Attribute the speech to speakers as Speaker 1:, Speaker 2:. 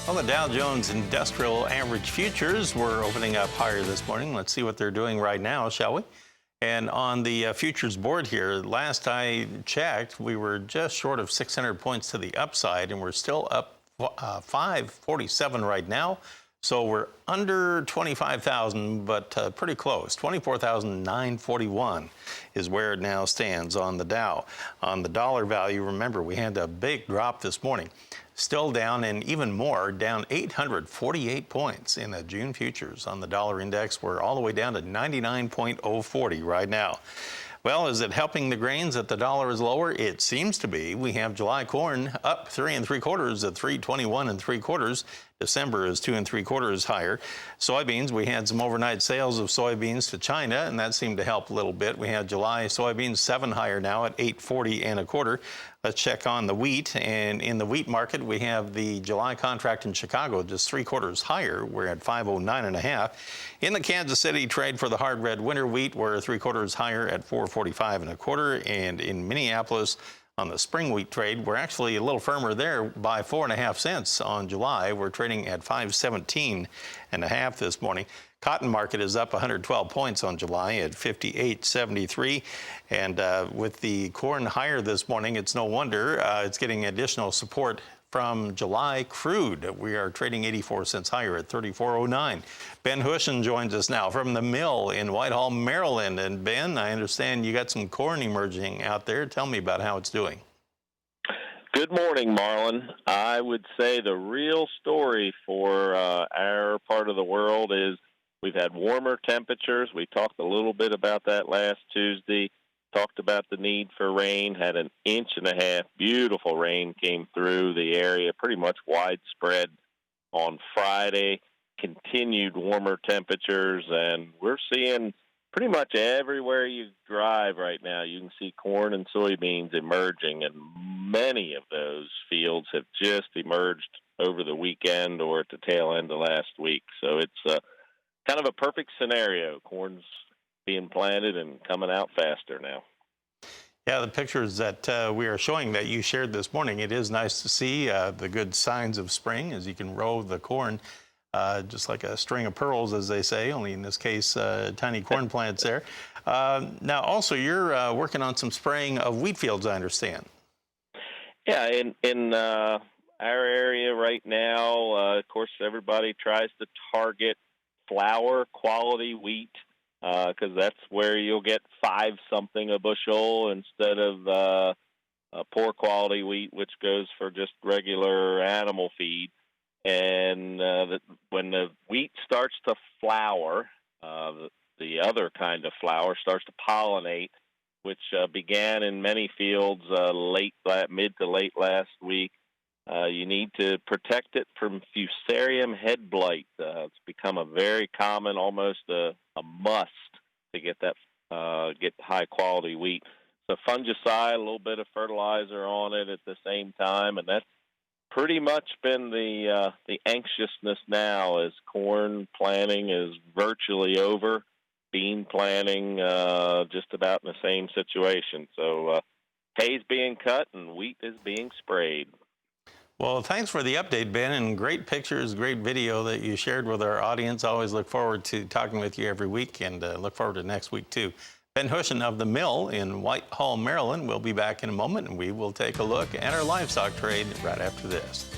Speaker 1: Well, the Dow Jones Industrial Average Futures were opening up higher this morning. Let's see what they're doing right now, shall we? And on the futures board here, last I checked, we were just short of 600 points to the upside, and we're still up 547 right now. So we're under 25,000, but pretty close. 24,941 is where it now stands on the Dow. On the dollar value, remember, we had a big drop this morning. Still down, and even more, down 848 points in the June futures on the dollar index. We're all the way down to 99.040 right now. Well, is it helping the grains that the dollar is lower? It seems to be. We have July corn up 3 3/4 at 321 3/4. December is 2 3/4 higher. Soybeans, we had some overnight sales of soybeans to China, and that seemed to help a little bit. We had July soybeans 7 higher now at 840 1/4. Let's check on the wheat, and in the wheat market, we have the July contract in Chicago just 3/4 higher. We're at 509 1/2. In the Kansas City trade for the hard red winter wheat, we're 3/4 higher at 445 1/4, and in Minneapolis, on the spring wheat trade, we're actually a little firmer there by 4.5 cents on July. We're trading at 517 1/2 this morning. Cotton market is up 112 points on July at 58.73. And with the corn higher this morning, it's no wonder it's getting additional support from July crude. We are trading 84 cents higher at 34.09. Ben Hushon joins us now from the mill in Whitehall, Maryland. And Ben, I understand you got some corn emerging out there. Tell me about how it's doing.
Speaker 2: Good morning, Marlin. I would say the real story for our part of the world is we've had warmer temperatures. We talked a little bit about that last Tuesday. Talked about the need for rain, had 1.5 inches. Beautiful rain came through the area, pretty much widespread on Friday. Continued warmer temperatures, and we're seeing pretty much everywhere you drive right now, you can see corn and soybeans emerging, and many of those fields have just emerged over the weekend or at the tail end of last week. So it's kind of a perfect scenario. Corn's being planted and coming out faster now.
Speaker 1: Yeah, the pictures that we are showing that you shared this morning, it is nice to see the good signs of spring as you can row the corn just like a string of pearls, as they say, only in this case, tiny corn plants there. Now, also, you're working on some spraying of wheat fields, I understand.
Speaker 2: Yeah, in our area right now, of course, everybody tries to target flour quality wheat, because that's where you'll get 5 something a bushel instead of poor quality wheat, which goes for just regular animal feed. And when the wheat starts to flower, the other kind of flower starts to pollinate, which began in many fields mid to late last week. You need to protect it from fusarium head blight. It's become a very common, almost a must to get that get high quality wheat. So fungicide, a little bit of fertilizer on it at the same time, and that's pretty much been the anxiousness now, as corn planting is virtually over. Bean planting just about in the same situation. So hay's being cut and wheat is being sprayed.
Speaker 1: Well, thanks for the update, Ben, and great pictures, great video that you shared with our audience. Always look forward to talking with you every week, and look forward to next week, too. Ben Hushon of the mill in Whitehall, Maryland. We'll be back in a moment, and we will take a look at our livestock trade right after this.